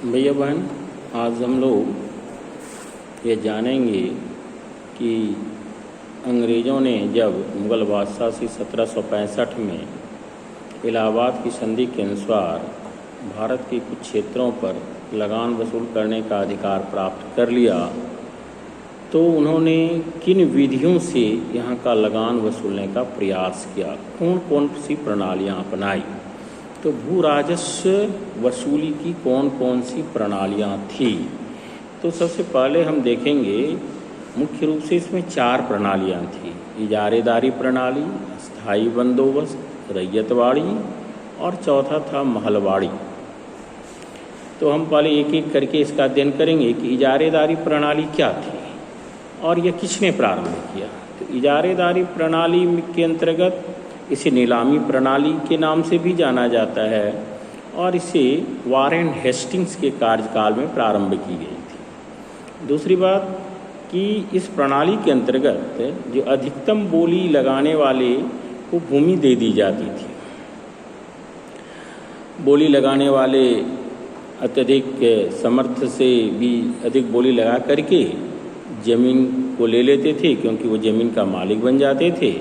भैया बहन, आज हम लोग ये जानेंगे कि अंग्रेज़ों ने जब मुग़ल बादशाह से 1765 में इलाहाबाद की संधि के अनुसार भारत के कुछ क्षेत्रों पर लगान वसूल करने का अधिकार प्राप्त कर लिया, तो उन्होंने किन विधियों से यहाँ का लगान वसूलने का प्रयास किया, कौन कौन सी प्रणालियाँ अपनाई। तो भू राजस्व वसूली की कौन कौन सी प्रणालियाँ थी। तो सबसे पहले हम देखेंगे मुख्य रूप से इसमें 4 प्रणालियाँ थी। इजारेदारी प्रणाली, स्थायी बंदोबस्त, रैयतवाड़ी और चौथा था महलवाड़ी। तो हम पहले एक एक करके इसका अध्ययन करेंगे कि इजारेदारी प्रणाली क्या थी और यह किसने प्रारंभ किया। तो इजारेदारी प्रणाली के अंतर्गत इसे नीलामी प्रणाली के नाम से भी जाना जाता है और इसे वारेन हेस्टिंग्स के कार्यकाल में प्रारंभ की गई थी। दूसरी बात कि इस प्रणाली के अंतर्गत जो अधिकतम बोली लगाने वाले को भूमि दे दी जाती थी। बोली लगाने वाले अत्यधिक समर्थ से भी अधिक बोली लगा करके ज़मीन को ले लेते थे, क्योंकि वो ज़मीन का मालिक बन जाते थे।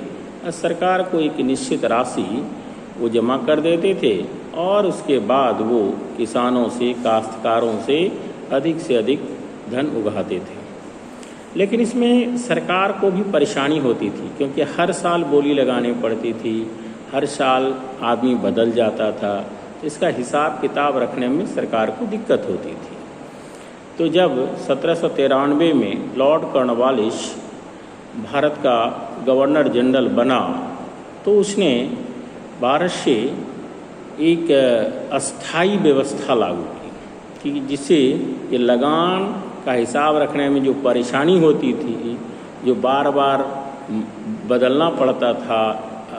और सरकार को एक निश्चित राशि वो जमा कर देते थे और उसके बाद वो किसानों से, काश्तकारों से अधिक धन उगाते थे। लेकिन इसमें सरकार को भी परेशानी होती थी, क्योंकि हर साल बोली लगानी पड़ती थी, हर साल आदमी बदल जाता था। इसका हिसाब किताब रखने में सरकार को दिक्कत होती थी। तो जब 1793 में लॉर्ड कॉर्नवालिस भारत का गवर्नर जनरल बना, तो उसने भारत से एक अस्थाई व्यवस्था लागू की कि जिससे ये लगान का हिसाब रखने में जो परेशानी होती थी, जो बार बार बदलना पड़ता था,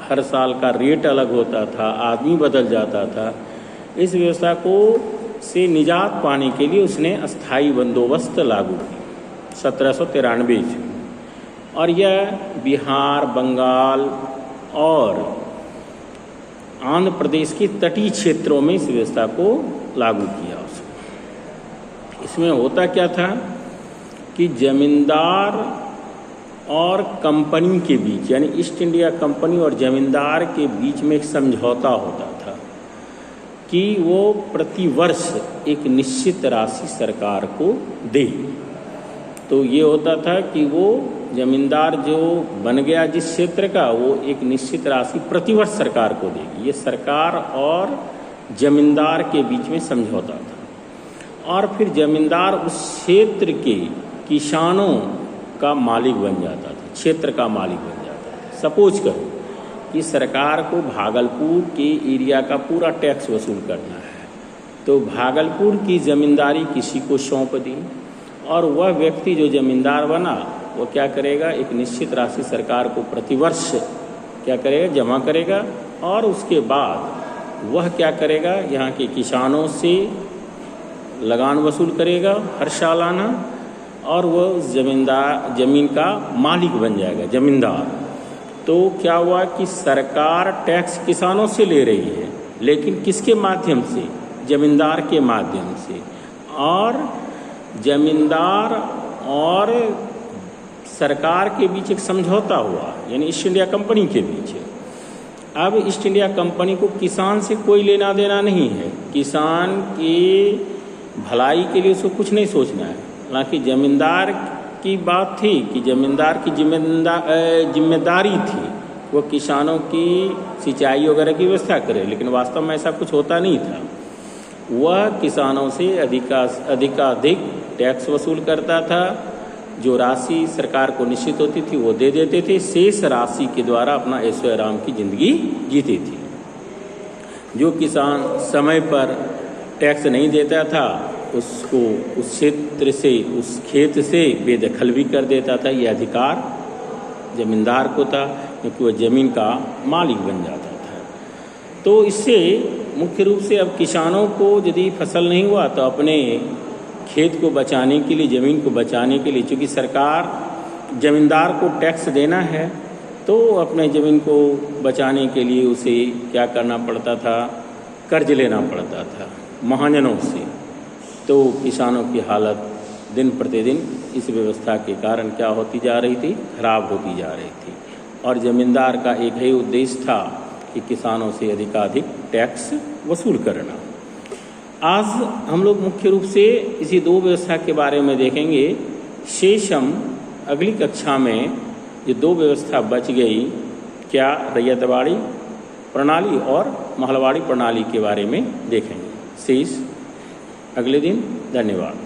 हर साल का रेट अलग होता था, आदमी बदल जाता था, इस व्यवस्था को से निजात पाने के लिए उसने अस्थाई बंदोबस्त लागू की 1793 से। और यह बिहार, बंगाल और आंध्र प्रदेश के तटीय क्षेत्रों में इस व्यवस्था को लागू किया उसने। इसमें होता क्या था कि जमींदार और कंपनी के बीच, यानी ईस्ट इंडिया कंपनी और जमींदार के बीच में एक समझौता होता था कि वो प्रतिवर्ष एक निश्चित राशि सरकार को दे। तो ये होता था कि वो जमींदार जो बन गया जिस क्षेत्र का, वो एक निश्चित राशि प्रतिवर्ष सरकार को देगी। ये सरकार और जमींदार के बीच में समझौता था। और फिर जमींदार उस क्षेत्र के किसानों का मालिक बन जाता था, क्षेत्र का मालिक बन जाता था। सपोज करो कि सरकार को भागलपुर के एरिया का पूरा टैक्स वसूल करना है, तो भागलपुर की ज़मींदारी किसी को सौंप दी और वह व्यक्ति जो ज़मींदार बना वो क्या करेगा, एक निश्चित राशि सरकार को प्रतिवर्ष क्या करेगा, जमा करेगा। और उसके बाद वह क्या करेगा, यहाँ के किसानों से लगान वसूल करेगा हर सालाना, और वह ज़मीन का मालिक बन जाएगा, ज़मींदार। तो क्या हुआ कि सरकार टैक्स किसानों से ले रही है, लेकिन किसके माध्यम से, ज़मींदार के माध्यम से। और ज़मींदार और सरकार के बीच एक समझौता हुआ, यानी ईस्ट इंडिया कंपनी के बीच। अब ईस्ट इंडिया कंपनी को किसान से कोई लेना देना नहीं है, किसान की भलाई के लिए उसको कुछ नहीं सोचना है। हालांकि ज़मींदार की बात थी कि ज़मींदार की जिम्मेदारी थी वो किसानों की सिंचाई वगैरह की व्यवस्था करे, लेकिन वास्तव में ऐसा कुछ होता नहीं था। वह किसानों से अधिकाधिक टैक्स वसूल करता था। जो राशि सरकार को निश्चित होती थी वो दे देते थे, शेष राशि के द्वारा अपना ऐशो आराम की ज़िंदगी जीती थी। जो किसान समय पर टैक्स नहीं देता था उसको उस क्षेत्र से, उस खेत से बेदखल भी कर देता था। ये अधिकार ज़मींदार को था, क्योंकि वह ज़मीन का मालिक बन जाता था। तो इससे मुख्य रूप से अब किसानों को यदि फसल नहीं हुआ तो अपने खेत को बचाने के लिए, ज़मीन को बचाने के लिए, चूँकि सरकार ज़मींदार को टैक्स देना है, तो अपने ज़मीन को बचाने के लिए उसे क्या करना पड़ता था, कर्ज लेना पड़ता था महाजनों से। तो किसानों की हालत दिन प्रतिदिन इस व्यवस्था के कारण क्या होती जा रही थी, खराब होती जा रही थी। और ज़मींदार का एक ही उद्देश्य था कि किसानों से अधिकाधिक टैक्स वसूल करना। आज हम लोग मुख्य रूप से इसी दो व्यवस्था के बारे में देखेंगे। शेष हम अगली कक्षा में ये दो व्यवस्था बच गई, क्या रैयतवाड़ी प्रणाली और महलवाड़ी प्रणाली के बारे में देखेंगे। शेष अगले दिन। धन्यवाद।